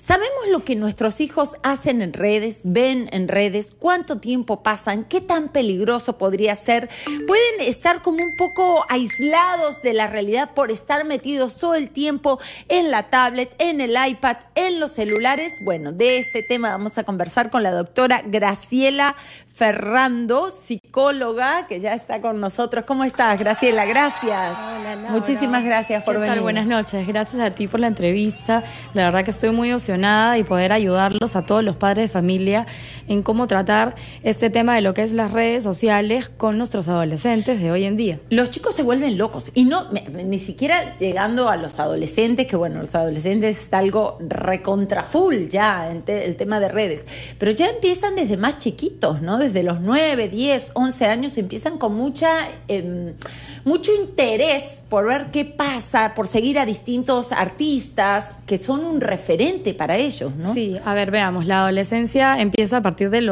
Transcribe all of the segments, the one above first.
Sabemos lo que nuestros hijos hacen en redes, ven en redes, cuánto tiempo pasan, qué tan peligroso podría ser. Pueden estar como un poco aislados de la realidad por estar metidos todo el tiempo en la tablet, en el iPad, en los celulares. Bueno, de este tema vamos a conversar con la doctora Graciela Ferrando, psicóloga, que ya está con nosotros. ¿Cómo estás, Graciela? Gracias. Hola, Laura. Muchísimas gracias por venir. Buenas noches. Gracias a ti por la entrevista. La verdad que estoy muy emocionada y poder ayudarlos a todos los padres de familia en cómo tratar este tema de lo que es las redes sociales con nuestros adolescentes de hoy en día. Los chicos se vuelven locos y no, ni siquiera llegando a los adolescentes, que bueno, los adolescentes es algo recontra full ya, el tema de redes, pero ya empiezan desde más chiquitos, ¿no? Desde los 9, 10, 11 años empiezan con mucho interés por ver qué pasa, por seguir a distintos artistas que son un referente para ellos, ¿no? Sí, a ver, veamos, la adolescencia empieza a partir de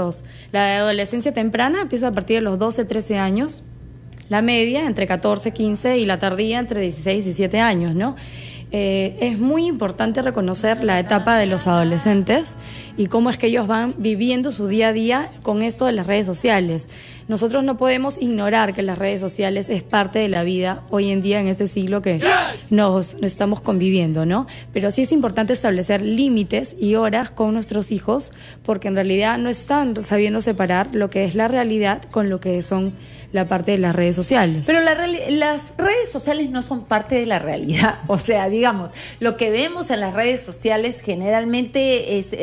la adolescencia temprana empieza a partir de los 12, 13 años, la media entre 14, 15 y la tardía entre 16 y 17 años, ¿no? Es muy importante reconocer la etapa de los adolescentes y cómo es que ellos van viviendo su día a día con esto de las redes sociales. Nosotros no podemos ignorar que las redes sociales es parte de la vida hoy en día en este siglo que nos estamos conviviendo, ¿no? Pero sí es importante establecer límites y horas con nuestros hijos porque en realidad no están sabiendo separar lo que es la realidad con lo que son la parte de las redes sociales. Pero las redes sociales no son parte de la realidad, o sea, digamos, lo que vemos en las redes sociales generalmente es,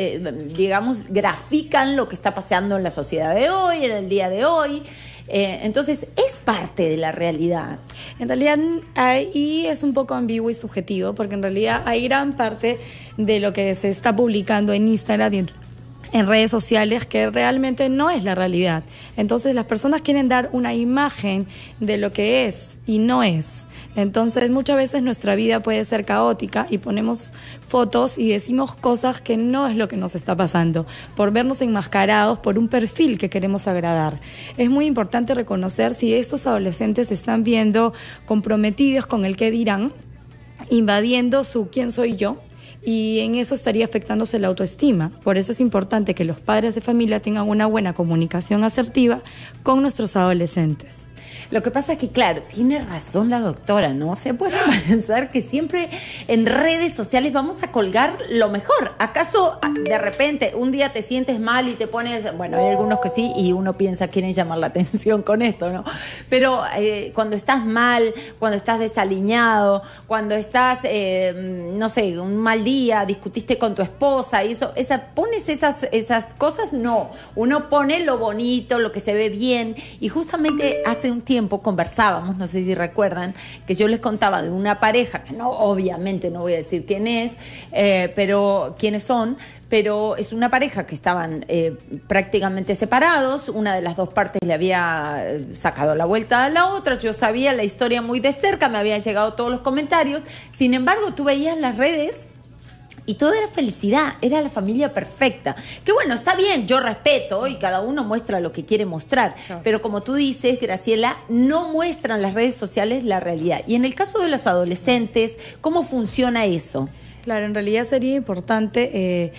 digamos, grafican lo que está pasando en la sociedad de hoy, en el día de hoy. Entonces, es parte de la realidad. En realidad, ahí es un poco ambiguo y subjetivo, porque en realidad hay gran parte de lo que se está publicando en Instagram y en redes sociales que realmente no es la realidad. Entonces las personas quieren dar una imagen de lo que es y no es. Entonces muchas veces nuestra vida puede ser caótica y ponemos fotos y decimos cosas que no es lo que nos está pasando, por vernos enmascarados por un perfil que queremos agradar. Es muy importante reconocer si estos adolescentes se están viendo comprometidos con el qué dirán, invadiendo su quién soy yo, y en eso estaría afectándose la autoestima. Por eso es importante que los padres de familia tengan una buena comunicación asertiva con nuestros adolescentes. Lo que pasa es que, claro, tiene razón la doctora, ¿no? Se puede pensar que siempre en redes sociales vamos a colgar lo mejor. ¿Acaso de repente un día te sientes mal y te pones... Bueno, hay algunos que sí y uno piensa quieren llamar la atención con esto, ¿no? Pero cuando estás mal, cuando estás desaliñado, cuando estás, no sé, un mal día, discutiste con tu esposa y eso, pones esas cosas, no. Uno pone lo bonito, lo que se ve bien y justamente hace un tiempo conversábamos, no sé si recuerdan, que yo les contaba de una pareja, que no, obviamente no voy a decir quién es, quiénes son, pero es una pareja que estaban prácticamente separados, una de las dos partes le había sacado la vuelta a la otra, yo sabía la historia muy de cerca, me habían llegado todos los comentarios, sin embargo tú veías las redes y todo era felicidad, era la familia perfecta. Que bueno, está bien, yo respeto y cada uno muestra lo que quiere mostrar. Claro. Pero como tú dices, Graciela, no muestran las redes sociales la realidad. Y en el caso de los adolescentes, ¿cómo funciona eso? Claro, en realidad sería importante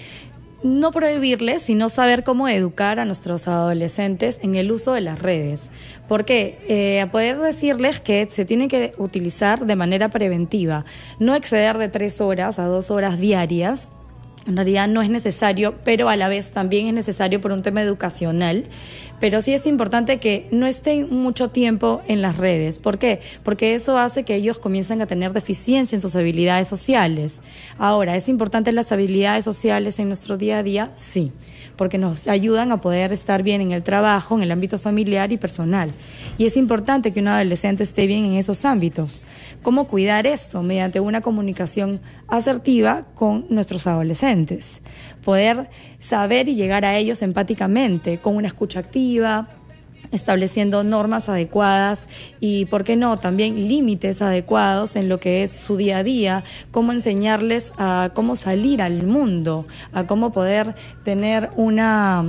no prohibirles, sino saber cómo educar a nuestros adolescentes en el uso de las redes. ¿Por qué? A poder decirles que se tiene que utilizar de manera preventiva, no exceder de 3 horas a 2 horas diarias. En realidad no es necesario, pero a la vez también es necesario por un tema educacional. Pero sí es importante que no estén mucho tiempo en las redes. ¿Por qué? Porque eso hace que ellos comiencen a tener deficiencia en sus habilidades sociales. Ahora, ¿es importante las habilidades sociales en nuestro día a día? Sí, porque nos ayudan a poder estar bien en el trabajo, en el ámbito familiar y personal. Y es importante que un adolescente esté bien en esos ámbitos. ¿Cómo cuidar esto? Mediante una comunicación asertiva con nuestros adolescentes. Poder saber y llegar a ellos empáticamente, con una escucha activa, estableciendo normas adecuadas y, ¿por qué no?, también límites adecuados en lo que es su día a día, cómo enseñarles a cómo salir al mundo, a cómo poder tener una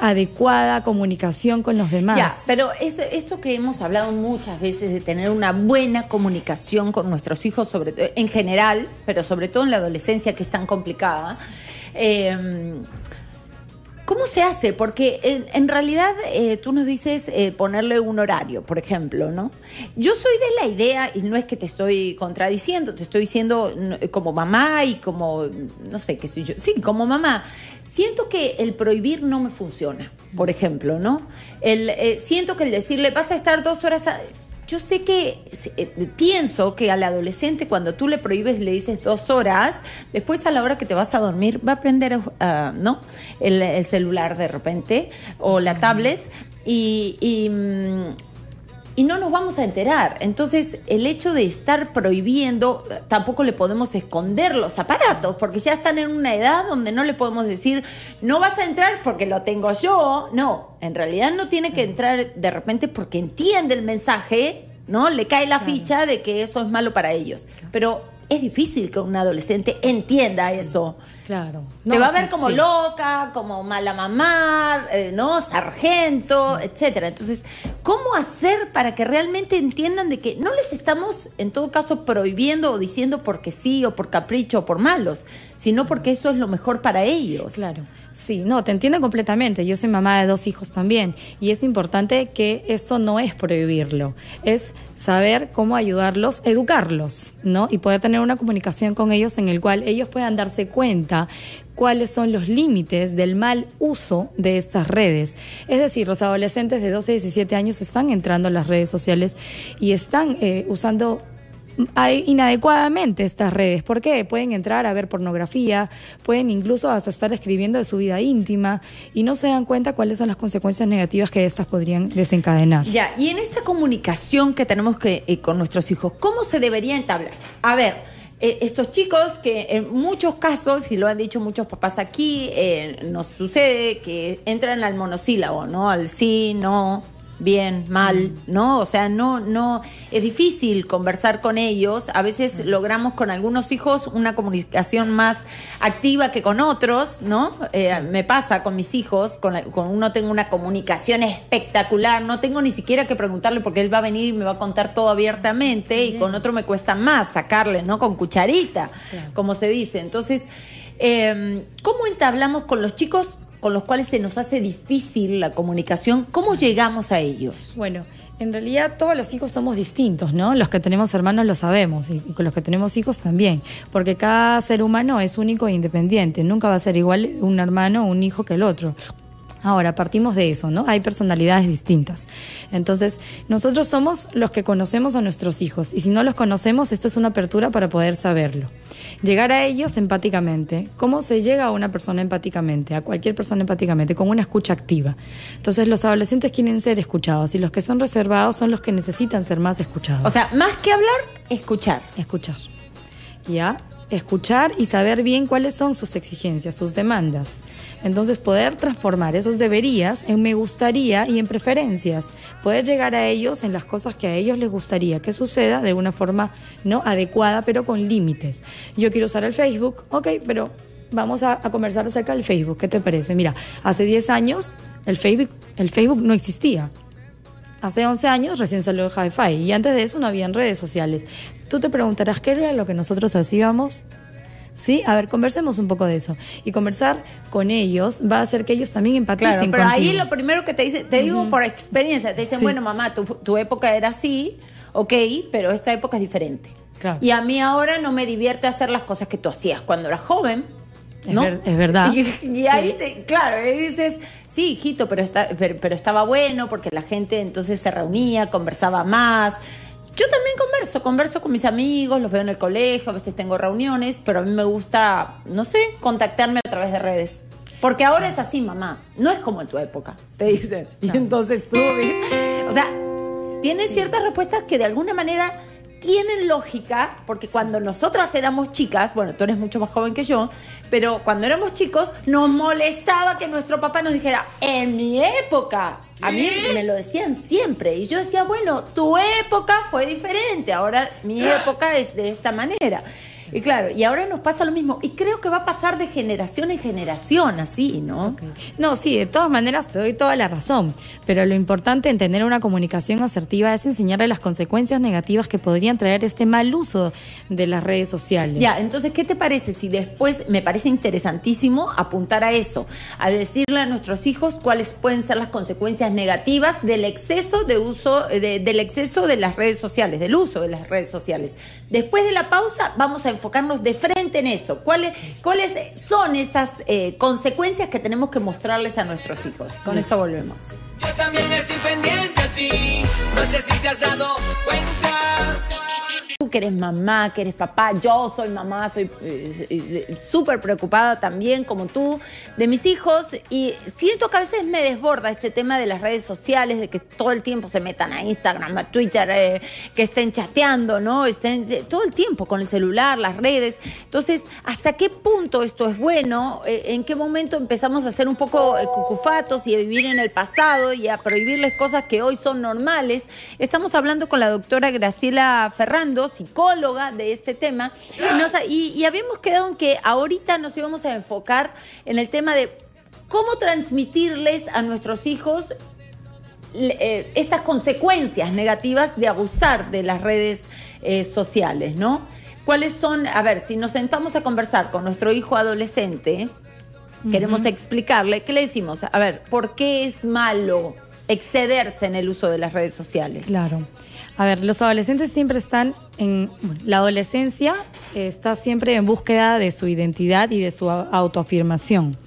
adecuada comunicación con los demás. Ya, pero esto que hemos hablado muchas veces de tener una buena comunicación con nuestros hijos, sobre todo en general, pero sobre todo en la adolescencia, que es tan complicada, ¿cómo se hace? Porque en realidad tú nos dices ponerle un horario, por ejemplo, ¿no? Yo soy de la idea, y no es que te estoy contradiciendo, te estoy diciendo como mamá y como, no sé qué sé yo, sí, como mamá, siento que el prohibir no me funciona, por ejemplo, ¿no? Siento que el decirle, vas a estar 2 horas... Yo sé que, pienso que al adolescente, cuando tú le prohíbes, le dices 2 horas, después a la hora que te vas a dormir va a prender ¿no? el celular de repente o la tablet y no nos vamos a enterar. Entonces, el hecho de estar prohibiendo, tampoco le podemos esconder los aparatos, porque ya están en una edad donde no le podemos decir, no vas a entrar porque lo tengo yo. No, en realidad no tiene que entrar de repente porque entiende el mensaje, ¿no? Le cae la ficha de que eso es malo para ellos. Pero es difícil que un adolescente entienda eso. Claro. Te va a ver como loca, como mala mamá, ¿no? Sargento, etcétera. Entonces, ¿cómo hacer para que realmente entiendan de que no les estamos, en todo caso, prohibiendo o diciendo porque sí o por capricho o por malos, sino porque eso es lo mejor para ellos? Claro. Sí, no, te entiendo completamente. Yo soy mamá de 2 hijos también y es importante que esto no es prohibirlo, es saber cómo ayudarlos, educarlos, ¿no? Y poder tener una comunicación con ellos en el cual ellos puedan darse cuenta cuáles son los límites del mal uso de estas redes. Es decir, los adolescentes de 12 a 17 años están entrando a las redes sociales y están usando inadecuadamente estas redes. ¿Por qué? Pueden entrar a ver pornografía, pueden incluso hasta estar escribiendo de su vida íntima y no se dan cuenta cuáles son las consecuencias negativas que estas podrían desencadenar. Ya, y en esta comunicación que tenemos con nuestros hijos, ¿cómo se debería entablar? A ver, estos chicos que en muchos casos, y lo han dicho muchos papás aquí, nos sucede que entran al monosílabo, ¿no? Al sí, no, bien, mal, ¿no? O sea, no, es difícil conversar con ellos. A veces logramos con algunos hijos una comunicación más activa que con otros, ¿no? Me pasa con mis hijos, con uno tengo una comunicación espectacular, no tengo ni siquiera que preguntarle porque él va a venir y me va a contar todo abiertamente, y con otro me cuesta más sacarle, ¿no? Con cucharita, como se dice. Entonces, ¿cómo entablamos con los chicos con los cuales se nos hace difícil la comunicación? ¿Cómo llegamos a ellos? Bueno, en realidad todos los hijos somos distintos, ¿no? Los que tenemos hermanos lo sabemos y con los que tenemos hijos también, porque cada ser humano es único e independiente, nunca va a ser igual un hermano o un hijo que el otro. Ahora, partimos de eso, ¿no? Hay personalidades distintas. Entonces, nosotros somos los que conocemos a nuestros hijos y si no los conocemos, esta es una apertura para poder saberlo. Llegar a ellos empáticamente. ¿Cómo se llega a una persona empáticamente? A cualquier persona empáticamente, con una escucha activa. Entonces, los adolescentes quieren ser escuchados y los que son reservados son los que necesitan ser más escuchados. O sea, más que hablar, escuchar. Escuchar. ¿Ya? Escuchar y saber bien cuáles son sus exigencias, sus demandas. Entonces poder transformar esos deberías en me gustaría y en preferencias. Poder llegar a ellos en las cosas que a ellos les gustaría que suceda de una forma no adecuada, pero con límites. Yo quiero usar el Facebook, ok, pero vamos a conversar acerca del Facebook. ¿Qué te parece? Mira, hace 10 años el Facebook no existía. Hace 11 años recién salió el Hi-Fi y antes de eso no habían redes sociales. Tú te preguntarás, ¿qué era lo que nosotros hacíamos? ¿Sí? A ver, conversemos un poco de eso. Y conversar con ellos va a hacer que ellos también empaticen contigo. Pero ahí contigo. lo primero que te dicen, te digo por experiencia, te dicen, bueno, mamá, tu época era así, ok, pero esta época es diferente. Claro. Y a mí ahora no me divierte hacer las cosas que tú hacías cuando eras joven, ¿no? Es verdad. Y ahí, claro, ahí dices, sí, hijito, pero estaba bueno porque la gente entonces se reunía, conversaba más. Yo también converso con mis amigos, los veo en el colegio, a veces tengo reuniones, pero a mí me gusta, no sé, contactarme a través de redes. Porque ahora es así, mamá, no es como en tu época, te dicen. Y entonces tú, o sea, tienes ciertas respuestas que de alguna manera tienen lógica, porque cuando nosotras éramos chicas, bueno, tú eres mucho más joven que yo, pero cuando éramos chicos nos molestaba que nuestro papá nos dijera, en mi época. a mí me lo decían siempre. Y yo decía, bueno, tu época fue diferente, ahora mi época es de esta manera. Y claro, y ahora nos pasa lo mismo. Y creo que va a pasar de generación en generación, así, ¿no? Okay. No, sí, de todas maneras te doy toda la razón. Pero lo importante en tener una comunicación asertiva es enseñarle las consecuencias negativas que podrían traer este mal uso de las redes sociales. Ya, entonces, ¿qué te parece si después, me parece interesantísimo apuntar a eso, a decirle a nuestros hijos cuáles pueden ser las consecuencias negativas del exceso de uso, del exceso de las redes sociales, del uso de las redes sociales? Después de la pausa, vamos a enfocarnos de frente en eso. ¿Cuáles son esas consecuencias que tenemos que mostrarles a nuestros hijos? Con eso volvemos. Yo también estoy pendiente a ti, no sé si te has dado cuenta. Tú que eres mamá, que eres papá, yo soy mamá, soy súper preocupada también, como tú, de mis hijos, y siento que a veces me desborda este tema de las redes sociales, de que todo el tiempo se metan a Instagram, a Twitter, que estén chateando, ¿no? Estén todo el tiempo con el celular, las redes. Entonces, ¿hasta qué punto esto es bueno? ¿En qué momento empezamos a ser un poco cucufatos y a vivir en el pasado y a prohibirles cosas que hoy son normales? Estamos hablando con la doctora Graciela Ferrando, psicóloga de este tema, y habíamos quedado en que ahorita nos íbamos a enfocar en el tema de cómo transmitirles a nuestros hijos estas consecuencias negativas de abusar de las redes sociales, ¿no? ¿Cuáles son? A ver, si nos sentamos a conversar con nuestro hijo adolescente, queremos explicarle, ¿qué le decimos? A ver, ¿por qué es malo excederse en el uso de las redes sociales? Claro. A ver, los adolescentes siempre están la adolescencia está siempre en búsqueda de su identidad y de su autoafirmación.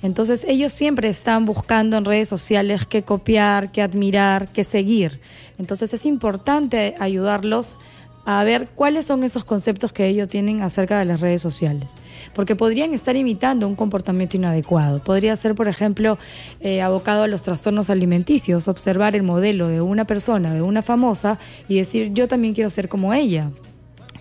Entonces ellos siempre están buscando en redes sociales qué copiar, qué admirar, qué seguir. Entonces es importante ayudarlos a ver cuáles son esos conceptos que ellos tienen acerca de las redes sociales. Porque podrían estar imitando un comportamiento inadecuado. Podría ser, por ejemplo, abocado a los trastornos alimenticios, observar el modelo de una persona, de una famosa, y decir, yo también quiero ser como ella.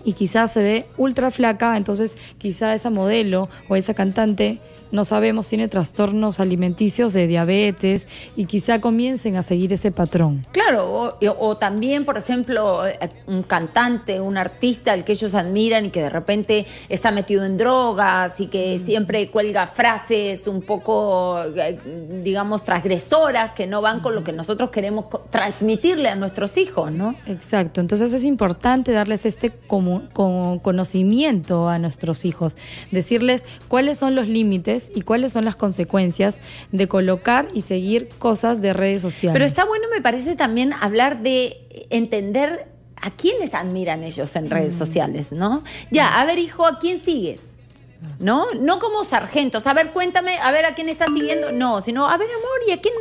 Y quizás se ve ultra flaca, entonces quizá esa modelo o esa cantante, no sabemos, tiene trastornos alimenticios de diabetes y quizá comiencen a seguir ese patrón. Claro, o también, por ejemplo, un cantante, un artista al que ellos admiran y que de repente está metido en drogas y que siempre cuelga frases un poco, digamos, transgresoras que no van con lo que nosotros queremos transmitirle a nuestros hijos, ¿no? Exacto, entonces es importante darles este conocimiento a nuestros hijos, decirles cuáles son los límites y cuáles son las consecuencias de colocar y seguir cosas de redes sociales. Pero está bueno, me parece, también hablar de entender a quiénes admiran ellos en redes sociales, ¿no? Ya, a ver, hijo, ¿a quién sigues? ¿No? No como sargentos. A ver, cuéntame, a ver, ¿a quién estás siguiendo? No, sino, a ver, amor, ¿y a quién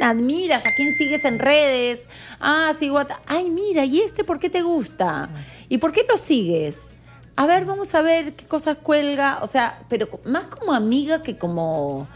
admiras? ¿A quién sigues en redes? Ah, sigo a... Ay, mira, ¿y este por qué te gusta? ¿Y por qué lo sigues? A ver, vamos a ver qué cosas cuelga, o sea, pero más como amiga que como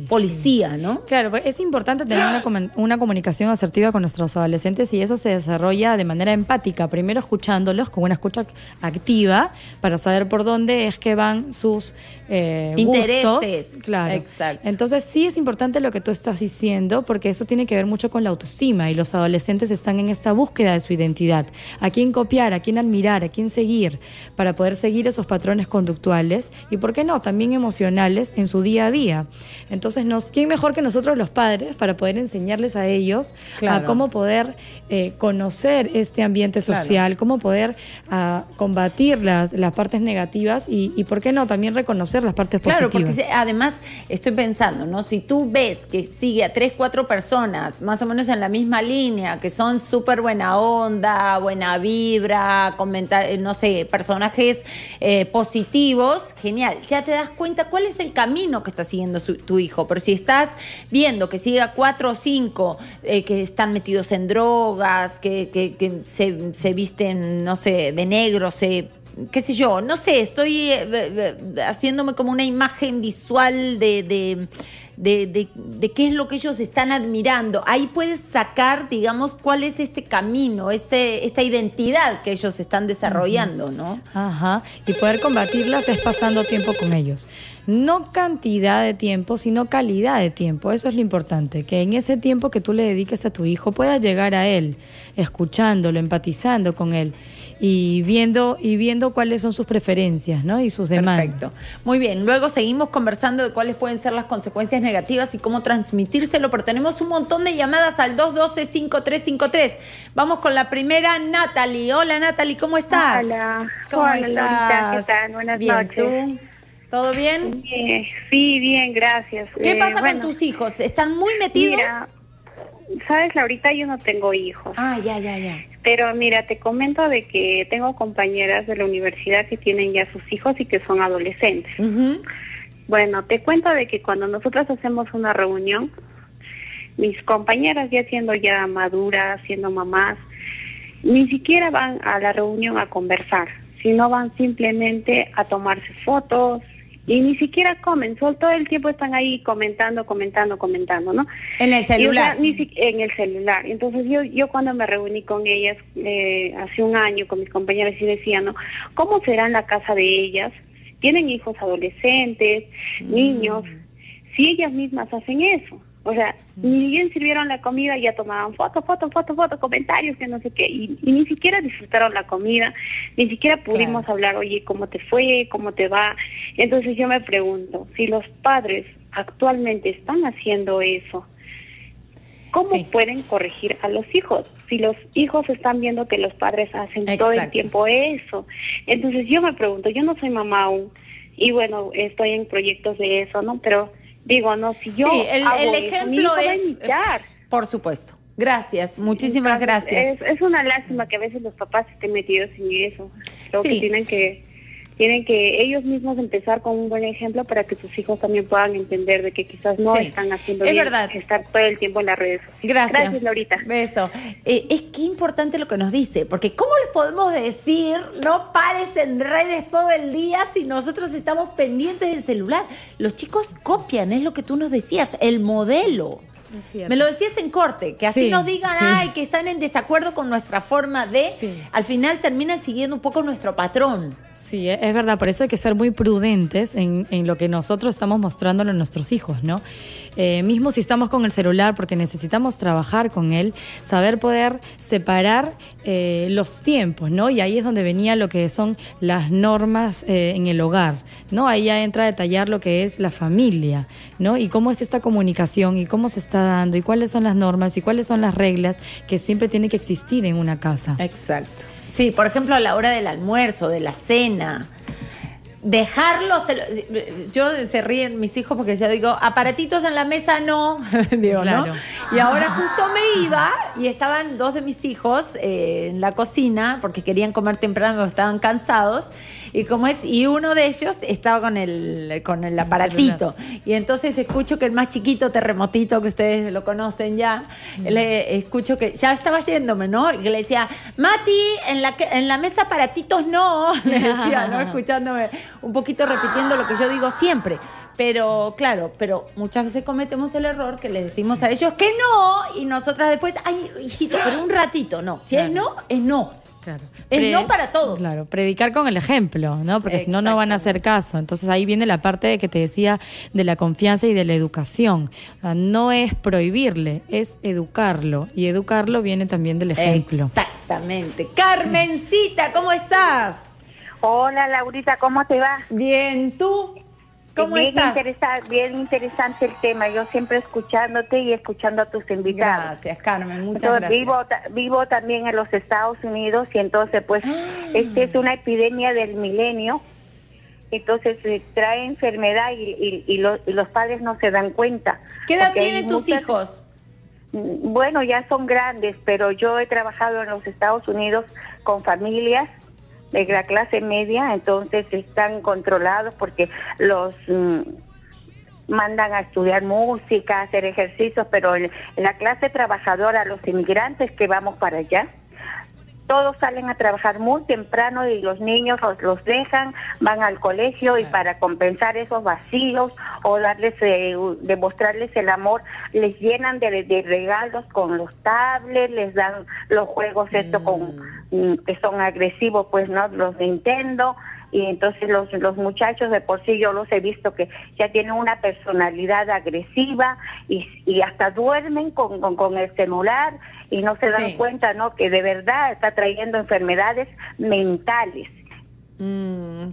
policía, ¿no? Claro, es importante tener una comunicación asertiva con nuestros adolescentes y eso se desarrolla de manera empática, primero escuchándolos con una escucha activa para saber por dónde es que van sus intereses. Gustos. Claro. Exacto. Entonces sí es importante lo que tú estás diciendo porque eso tiene que ver mucho con la autoestima y los adolescentes están en esta búsqueda de su identidad, a quién copiar, a quién admirar, a quién seguir para poder seguir esos patrones conductuales y, ¿por qué no?, también emocionales en su día a día. Entonces, ¿quién mejor que nosotros los padres para poder enseñarles a ellos a cómo poder conocer este ambiente social, cómo poder combatir las partes negativas y, ¿por qué no?, también reconocer las partes positivas? Claro, porque además estoy pensando, ¿no? Si tú ves que sigue a 3, 4 personas más o menos en la misma línea, que son súper buena onda, buena vibra, no sé, personajes positivos, genial, ya te das cuenta cuál es el camino que está siguiendo tu hijo. Pero si estás viendo que sigue a 4 o 5 que están metidos en drogas, que se visten, no sé, de negro, se qué sé yo, no sé, estoy haciéndome como una imagen visual de qué es lo que ellos están admirando. Ahí puedes sacar, digamos, cuál es este camino, esta identidad que ellos están desarrollando, ¿no? Ajá, y poder combatirlas es pasando tiempo con ellos. No cantidad de tiempo, sino calidad de tiempo. Eso es lo importante, que en ese tiempo que tú le dediques a tu hijo puedas llegar a él, escuchándolo, empatizando con él y viendo cuáles son sus preferencias, ¿no? Y sus demandas. Perfecto. Muy bien, luego seguimos conversando de cuáles pueden ser las consecuencias negativas y cómo transmitírselo, pero tenemos un montón de llamadas al 212-5353. Vamos con la primera, Natalie. Hola, Natalie, ¿cómo estás? Hola. ¿Cómo Hola, estás? Lolita, ¿qué tal? Buenas Bien, noches. ¿tú? ¿Todo bien? Bien, sí, bien, gracias. ¿Qué pasa bueno, con tus hijos? ¿Están muy metidos? Mira, sabes, Laurita, yo no tengo hijos. Ah, ya. Pero mira, te comento de que tengo compañeras de la universidad que tienen ya sus hijos y que son adolescentes. Ujú. Bueno, te cuento de que cuando nosotras hacemos una reunión, mis compañeras ya siendo ya maduras, siendo mamás, ni siquiera van a la reunión a conversar, sino van simplemente a tomarse fotos y ni siquiera comen, solo todo el tiempo están ahí comentando, ¿no? En el celular. Y, o sea, en el celular. Entonces yo cuando me reuní con ellas hace un año con mis compañeras y decía, ¿no? ¿Cómo será en la casa de ellas? Tienen hijos adolescentes, niños, si ellas mismas hacen eso. O sea, ni bien sirvieron la comida, ya tomaban foto, comentarios, que no sé qué, y ni siquiera disfrutaron la comida, ni siquiera pudimos hablar, oye, ¿cómo te fue? ¿Cómo te va? Entonces yo me pregunto, si los padres actualmente están haciendo eso, ¿cómo pueden corregir a los hijos? Si los hijos están viendo que los padres hacen todo el tiempo eso. Entonces yo me pregunto, yo no soy mamá aún, y bueno, estoy en proyectos de eso, ¿no? Pero digo, no, si yo el ejemplo es, por supuesto. Gracias, muchísimas gracias. Es una lástima que a veces los papás estén metidos en eso. Creo que tienen que ellos mismos empezar con un buen ejemplo para que sus hijos también puedan entender de que quizás no están haciendo bien, verdad. estar todo el tiempo en las redes. Gracias, Laurita. Beso. Es que importante lo que nos dice, porque ¿cómo les podemos decir no pares en redes todo el día si nosotros estamos pendientes del celular? Los chicos copian, es lo que tú nos decías, el modelo. Me lo decías en corte, que así nos digan, ay, que están en desacuerdo con nuestra forma de, al final terminan siguiendo un poco nuestro patrón. Sí, es verdad, por eso hay que ser muy prudentes en lo que nosotros estamos mostrándole a nuestros hijos, ¿no? Mismo si estamos con el celular, porque necesitamos trabajar con él, saber poder separar los tiempos, ¿no? Y ahí es donde venía lo que son las normas en el hogar, ¿no? Ahí ya entra a detallar lo que es la familia, ¿no? Y cómo es esta comunicación y cómo se está dando y cuáles son las normas y cuáles son las reglas que siempre tienen que existir en una casa. Exacto. Sí, por ejemplo, a la hora del almuerzo, de la cena, dejarlos, se ríen mis hijos porque yo digo, aparatitos en la mesa no, digo, claro. ¿no? Y ahora justo me iba y estaban dos de mis hijos en la cocina porque querían comer temprano, estaban cansados y uno de ellos estaba con el aparatito y entonces escucho que el más chiquito, Terremotito, que ustedes lo conocen ya, le escucho que ya estaba yéndome, ¿no? Y que le decía, Mati, en la mesa aparatitos no, le decía, ¿no? Escuchándome un poquito repitiendo lo que yo digo siempre. Pero claro, muchas veces cometemos el error que les decimos a ellos que no y nosotras después, ay, hijito, pero un ratito, no. Si es no, es no. Claro. Es no para todos. Claro, predicar con el ejemplo, ¿no? Porque si no, no van a hacer caso. Entonces ahí viene la parte de que te decía de la confianza y de la educación. O sea, no es prohibirle, es educarlo. Y educarlo viene también del ejemplo. Exactamente. Carmencita, ¿cómo estás? Hola, Laurita, ¿cómo te va? Bien, ¿tú? ¿Cómo estás? Bien interesante el tema. Yo siempre escuchándote y escuchando a tus invitados. Gracias, Carmen, muchas gracias. Vivo también en los Estados Unidos y entonces pues es una epidemia del milenio. Entonces trae enfermedad y los padres no se dan cuenta. ¿Qué edad tienen tus hijos? Bueno, ya son grandes, pero yo he trabajado en los Estados Unidos con familias de la clase media, entonces están controlados porque los mandan a estudiar música, a hacer ejercicios, pero en la clase trabajadora, los inmigrantes que vamos para allá, todos salen a trabajar muy temprano y los niños los dejan, van al colegio y para compensar esos vacíos o darles, demostrarles el amor, les llenan de regalos con los tablets, les dan los juegos que son agresivos, pues, ¿no? Los Nintendo. Y entonces los muchachos de por sí yo los he visto que ya tienen una personalidad agresiva y hasta duermen con el celular y no se dan cuenta, ¿no? Que de verdad está trayendo enfermedades mentales.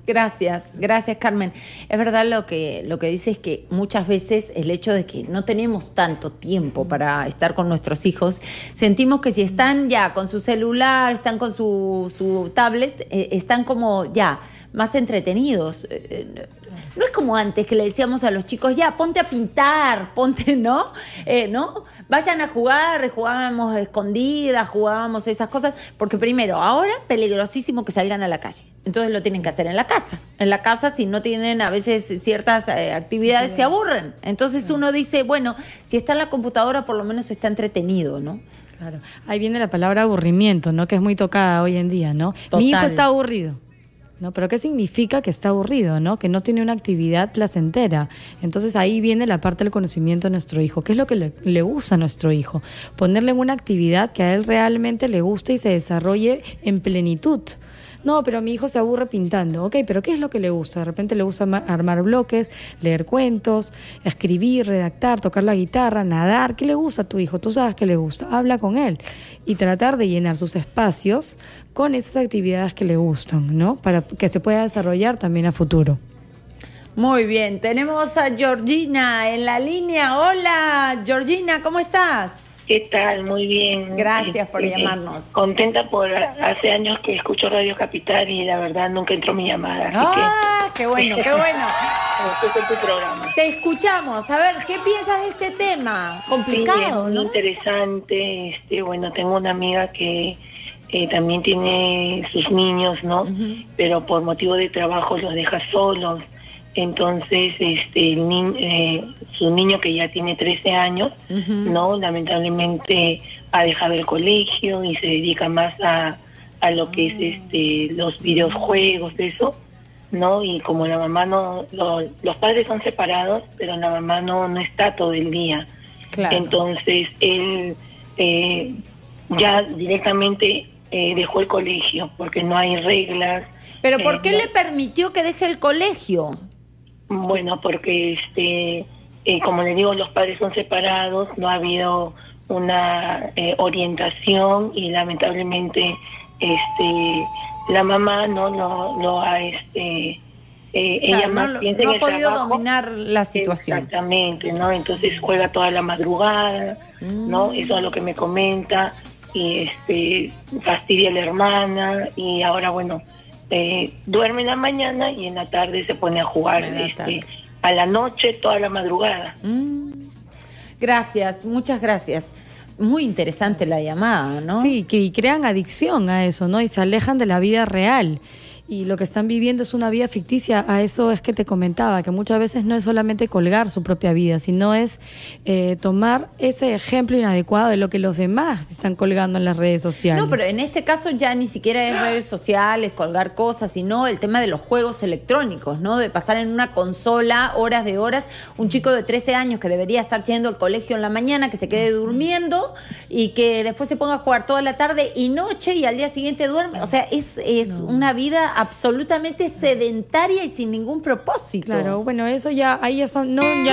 Gracias Carmen. Es verdad lo que dice es que muchas veces el hecho de que no tenemos tanto tiempo para estar con nuestros hijos, sentimos que si están ya con su celular, están con su tablet, están como ya más entretenidos. No es como antes que le decíamos a los chicos, ya, ponte a pintar, ponte, ¿no? ¿No? Vayan a jugar, jugábamos escondidas, jugábamos esas cosas, porque primero, ahora peligrosísimo que salgan a la calle. Entonces lo tienen que hacer en la casa. En la casa, si no tienen a veces ciertas actividades, se aburren. Entonces uno dice, bueno, si está en la computadora, por lo menos está entretenido, ¿no? Claro. Ahí viene la palabra aburrimiento, ¿no? Que es muy tocada hoy en día, ¿no? Total. Mi hijo está aburrido. ¿No? Pero ¿qué significa que está aburrido, ¿no? Que no tiene una actividad placentera? Entonces ahí viene la parte del conocimiento de nuestro hijo. ¿Qué es lo que le gusta a nuestro hijo? Ponerle en una actividad que a él realmente le guste y se desarrolle en plenitud. No, pero mi hijo se aburre pintando. Ok, pero ¿qué es lo que le gusta? De repente le gusta armar bloques, leer cuentos, escribir, redactar, tocar la guitarra, nadar. ¿Qué le gusta a tu hijo? Tú sabes qué le gusta. Habla con él y tratar de llenar sus espacios con esas actividades que le gustan, ¿no? Para que se pueda desarrollar también a futuro. Muy bien, tenemos a Georgina en la línea. Hola, Georgina, ¿cómo estás? ¿Qué tal? Muy bien. Gracias por llamarnos. Contenta por hace años que escucho Radio Capital y la verdad nunca entró mi llamada. Así qué bueno, qué bueno. Escucho tu programa. Te escuchamos. A ver, ¿qué piensas de este tema? Complicado, sí, ¿no? Muy interesante. Bueno, tengo una amiga que también tiene sus niños, ¿no? Pero por motivo de trabajo los deja solos. Entonces, su niño que ya tiene 13 años, ¿no? Lamentablemente ha dejado el colegio y se dedica más a lo que es los videojuegos, eso, ¿no? Y como la mamá los padres son separados, pero la mamá no está todo el día. Claro. Entonces, él ya directamente dejó el colegio porque no hay reglas. ¿Pero por qué le permitió que deje el colegio? Bueno, porque como le digo, los padres son separados, no ha habido una orientación y lamentablemente la mamá no ha ella más piensa no en ha podido trabajo, dominar la situación. Exactamente, ¿no? Entonces juega toda la madrugada, ¿no? Eso es lo que me comenta y fastidia a la hermana y ahora bueno, duerme en la mañana y en la tarde se pone a jugar a la noche, toda la madrugada. Gracias, muchas gracias. Muy interesante la llamada, ¿no? Sí, y crean adicción a eso, ¿no? Y se alejan de la vida real. Y lo que están viviendo es una vida ficticia. A eso es que te comentaba, que muchas veces no es solamente colgar su propia vida, sino es tomar ese ejemplo inadecuado de lo que los demás están colgando en las redes sociales. No, pero en este caso ya ni siquiera es redes sociales, colgar cosas, sino el tema de los juegos electrónicos, ¿no? De pasar en una consola horas de horas. Un chico de 13 años que debería estar yendo al colegio en la mañana, que se quede durmiendo y que después se ponga a jugar toda la tarde y noche y al día siguiente duerme. O sea, es una vida absolutamente sedentaria y sin ningún propósito. Claro, bueno, eso ya, ahí ya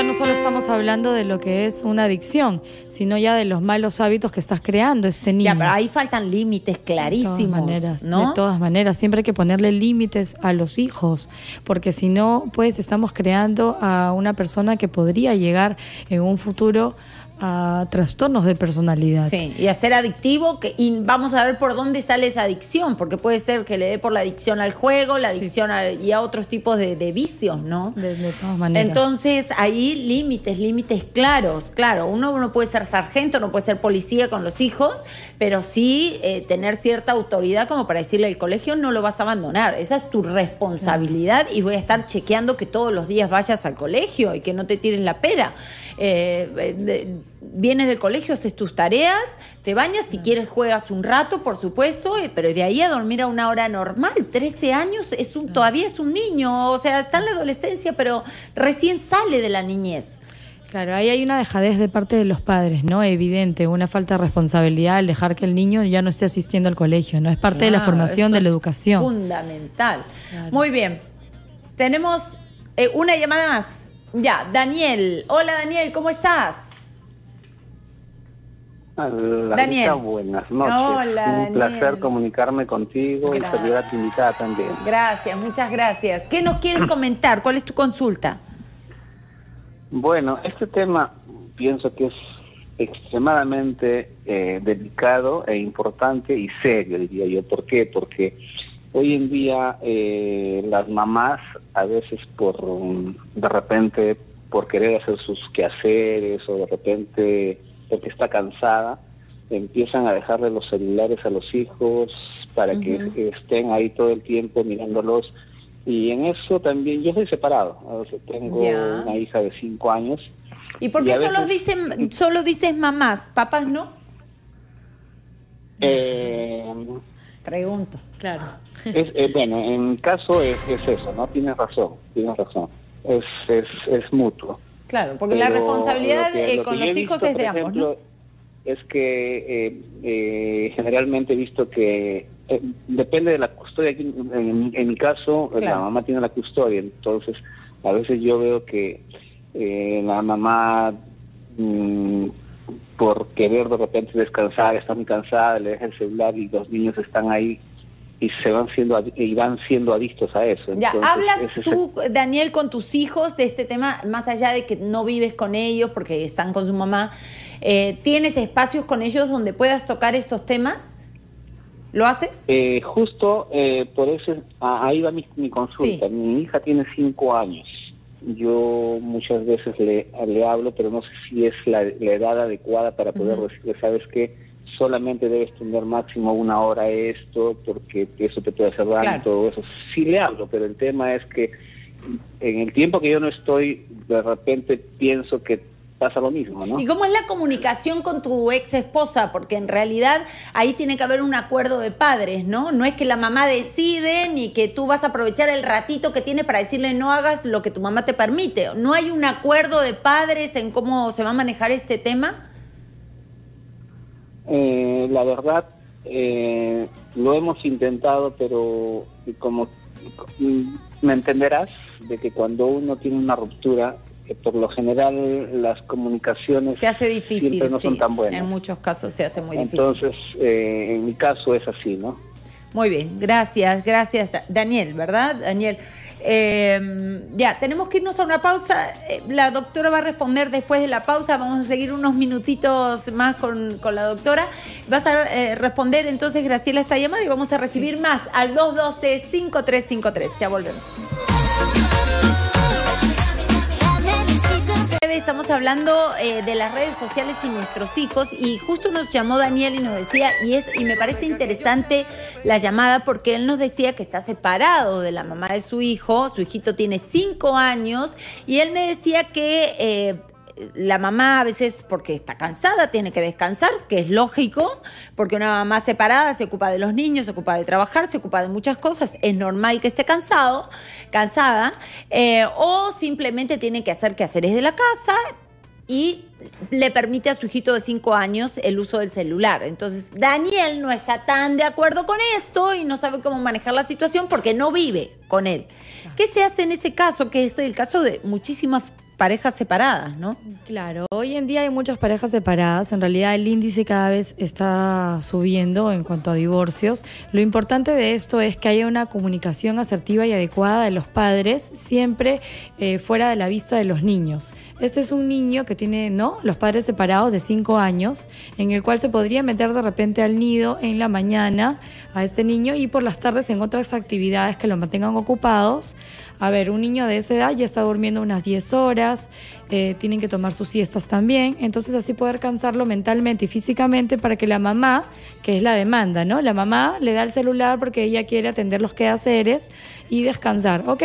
no solo estamos hablando de lo que es una adicción, sino ya de los malos hábitos que estás creando este niño. Ya, pero ahí faltan límites clarísimos. De todas maneras, ¿no? De todas maneras, siempre hay que ponerle límites a los hijos, porque si no, pues estamos creando a una persona que podría llegar en un futuro a trastornos de personalidad. Sí, y a ser adictivo, y vamos a ver por dónde sale esa adicción, porque puede ser que le dé por la adicción al juego, la adicción y a otros tipos de vicios, ¿no? De todas maneras. Entonces, ahí límites claros. Claro, uno no puede ser sargento, no puede ser policía con los hijos, pero sí tener cierta autoridad como para decirle, el colegio no lo vas a abandonar, esa es tu responsabilidad y voy a estar chequeando que todos los días vayas al colegio y que no te tiren la pera. vienes del colegio, haces tus tareas, te bañas, si quieres juegas un rato, por supuesto, pero de ahí a dormir a una hora normal. 13 años todavía es un niño, o sea, está en la adolescencia, pero recién sale de la niñez. Claro, ahí hay una dejadez de parte de los padres, ¿no? Evidente, una falta de responsabilidad al dejar que el niño ya no esté asistiendo al colegio, ¿no? Es parte de la formación, de la educación. Fundamental. Claro. Muy bien. Tenemos una llamada más. Ya, Daniel. Hola, Daniel, ¿cómo estás? Daniel, buenas noches. Hola, un placer comunicarme contigo. Gracias. Y saludar a tu invitada también. Gracias, muchas gracias. ¿Qué nos quieres comentar? ¿Cuál es tu consulta? Bueno, este tema pienso que es extremadamente delicado e importante y serio, diría yo. ¿Por qué? Porque hoy en día las mamás a veces de repente por querer hacer sus quehaceres o de repente porque está cansada, empiezan a dejarle los celulares a los hijos para que estén ahí todo el tiempo mirándolos. Y en eso también, yo soy separado, o sea, tengo una hija de 5 años. ¿Y por qué solo dices mamás, papás no? Pregunto. Claro. Bueno, en mi caso es eso, ¿no? Tienes razón. Es mutuo. Claro, porque la responsabilidad con los hijos es de ambos, ¿no? Es que generalmente he visto que depende de la custodia. En mi caso, claro, la mamá tiene la custodia, entonces a veces yo veo que la mamá, por querer de repente descansar, está muy cansada, le deja el celular y los niños están ahí y van siendo adictos a eso. Ya, entonces, ¿hablas tú, Daniel, con tus hijos de este tema, más allá de que no vives con ellos porque están con su mamá? ¿Tienes espacios con ellos donde puedas tocar estos temas? ¿Lo haces? Justo por eso, ahí va mi consulta. Sí. Mi hija tiene 5 años. Yo muchas veces le hablo, pero no sé si es la edad adecuada para poder decirle, ¿sabes qué? Solamente debes tener máximo 1 hora esto, porque eso te puede hacer daño, claro, todo eso. Sí le hablo, pero el tema es que en el tiempo que yo no estoy, de repente pienso que pasa lo mismo, ¿no? ¿Y cómo es la comunicación con tu ex esposa? Porque en realidad ahí tiene que haber un acuerdo de padres, ¿no? No es que la mamá decide ni que tú vas a aprovechar el ratito que tiene para decirle no hagas lo que tu mamá te permite. ¿No hay un acuerdo de padres en cómo se va a manejar este tema? La verdad, lo hemos intentado, pero como me entenderás, de que cuando uno tiene una ruptura, por lo general las comunicaciones se hace difícil, siempre no son tan buenas. En muchos casos se hace muy difícil. Entonces, en mi caso es así, ¿no? Muy bien, gracias, Daniel, ¿verdad? Daniel. Ya, tenemos que irnos a una pausa. La doctora va a responder después de la pausa. Vamos a seguir unos minutitos más con la doctora. Vas a responder entonces, Graciela, esta llamada y vamos a recibir más al 212-5353. Ya volvemos. Estamos hablando de las redes sociales y nuestros hijos, y justo nos llamó Daniel y nos decía, y me parece interesante la llamada porque él nos decía que está separado de la mamá de su hijito tiene 5 años, y él me decía que la mamá a veces, porque está cansada, tiene que descansar, que es lógico, porque una mamá separada se ocupa de los niños, se ocupa de trabajar, se ocupa de muchas cosas, es normal que esté cansada, o simplemente tiene que hacer quehaceres de la casa y le permite a su hijito de 5 años el uso del celular. Entonces, Daniel no está tan de acuerdo con esto y no sabe cómo manejar la situación porque no vive con él. ¿Qué se hace en ese caso? Que es el caso de muchísimas parejas separadas, ¿no? Claro, hoy en día hay muchas parejas separadas. En realidad el índice cada vez está subiendo en cuanto a divorcios. Lo importante de esto es que haya una comunicación asertiva y adecuada de los padres, siempre fuera de la vista de los niños. Este es un niño que tiene, ¿no?, los padres separados de 5 años, en el cual se podría meter de repente al nido en la mañana a este niño y por las tardes en otras actividades que lo mantengan ocupados. A ver, un niño de esa edad ya está durmiendo unas 10 horas, días, tienen que tomar sus siestas también, entonces así poder cansarlo mentalmente y físicamente para que la mamá, que es la demanda, ¿no? La mamá le da el celular porque ella quiere atender los quehaceres y descansar. Ok,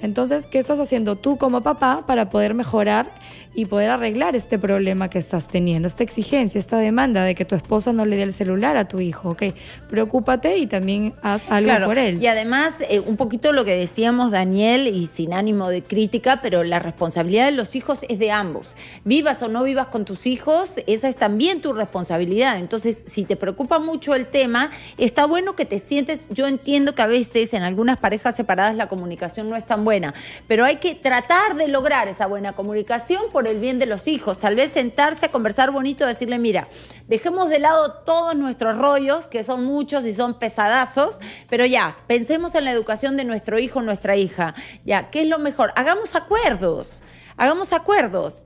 entonces, ¿qué estás haciendo tú como papá para poder mejorar y poder arreglar este problema que estás teniendo, esta exigencia, esta demanda de que tu esposa no le dé el celular a tu hijo? Ok, preocúpate y también haz algo por él. Y además, un poquito lo que decíamos, Daniel, y sin ánimo de crítica, pero la responsabilidad de los hijos es de ambos. Vivas o no vivas con tus hijos, esa es también tu responsabilidad. Entonces, si te preocupa mucho el tema, está bueno que te sientes. Yo entiendo que a veces en algunas parejas separadas la comunicación no es tan buena, pero hay que tratar de lograr esa buena comunicación por el bien de los hijos. Tal vez sentarse a conversar bonito, decirle, mira, dejemos de lado todos nuestros rollos, que son muchos y son pesadazos, pero ya, pensemos en la educación de nuestro hijo o nuestra hija. Ya, ¿qué es lo mejor? Hagamos acuerdos.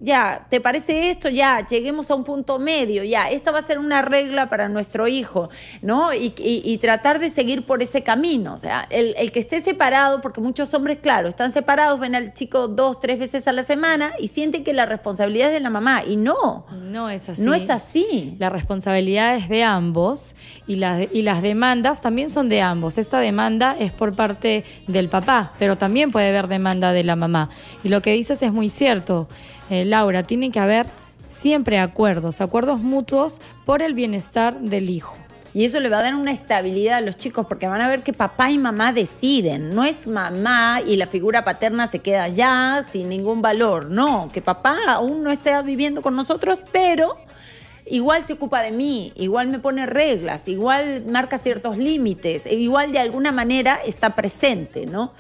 Ya, ¿te parece esto? Ya, lleguemos a un punto medio, ya, esta va a ser una regla para nuestro hijo, ¿no? Y tratar de seguir por ese camino. O sea, el que esté separado, porque muchos hombres, claro, están separados, ven al chico 2, 3 veces a la semana y sienten que la responsabilidad es de la mamá. Y no. No es así. No es así. La responsabilidad es de ambos y las demandas también son de ambos. Esta demanda es por parte del papá, pero también puede haber demanda de la mamá. Y lo que dices es muy cierto, Laura, tiene que haber siempre acuerdos mutuos por el bienestar del hijo. Y eso le va a dar una estabilidad a los chicos porque van a ver que papá y mamá deciden. No es mamá y la figura paterna se queda allá sin ningún valor. No, que papá aún no está viviendo con nosotros, pero igual se ocupa de mí, igual me pone reglas, igual marca ciertos límites, igual de alguna manera está presente, ¿no?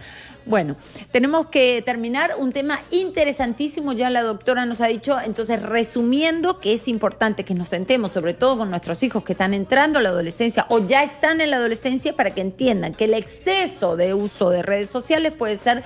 Bueno, tenemos que terminar un tema interesantísimo, ya la doctora nos ha dicho, entonces resumiendo que es importante que nos sentemos, sobre todo con nuestros hijos que están entrando a la adolescencia o ya están en la adolescencia, para que entiendan que el exceso de uso de redes sociales puede ser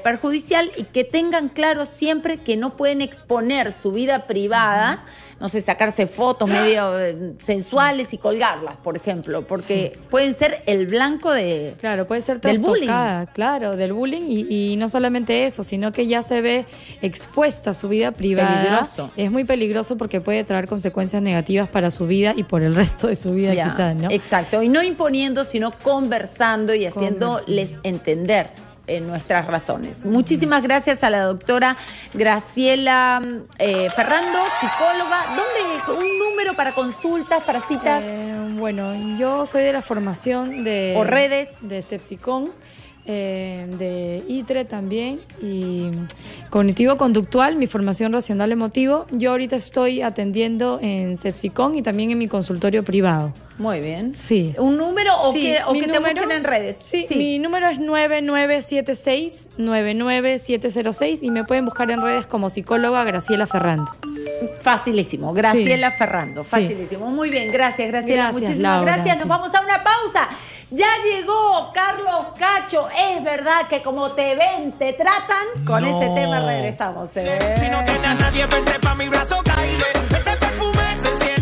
perjudicial y que tengan claro siempre que no pueden exponer su vida privada, no sé, sacarse fotos medio sensuales y colgarlas, por ejemplo, porque pueden ser el blanco de... Claro, puede ser del bullying. Claro, del bullying y no solamente eso, sino que ya se ve expuesta su vida privada. Peligroso. Es muy peligroso porque puede traer consecuencias negativas para su vida y por el resto de su vida quizás, ¿no? Exacto, y no imponiendo, sino conversando y haciéndoles entender nuestras razones. Muchísimas gracias a la doctora Graciela Ferrando, psicóloga. ¿Dónde? ¿Un número para consultas, para citas? Bueno, yo soy de la formación de... ¿O redes? De Sepsicón, de ITRE también, y cognitivo-conductual, mi formación racional emotivo. Yo ahorita estoy atendiendo en Sepsicón y también en mi consultorio privado. Muy bien. Sí. ¿Un número o sí, que te busquen en redes? Sí, mi número es 9976-99706 y me pueden buscar en redes como psicóloga Graciela Ferrando. Facilísimo, Graciela Ferrando, facilísimo. Muy bien, gracias, Graciela. Gracias, muchísimas Laura, gracias. Nos vamos a una pausa. Ya llegó Carlos Cacho. Es verdad que como te ven, te tratan. Con ese tema regresamos. Si no tiene a nadie, vente pa' mi brazo, caile. Ese perfume se siente.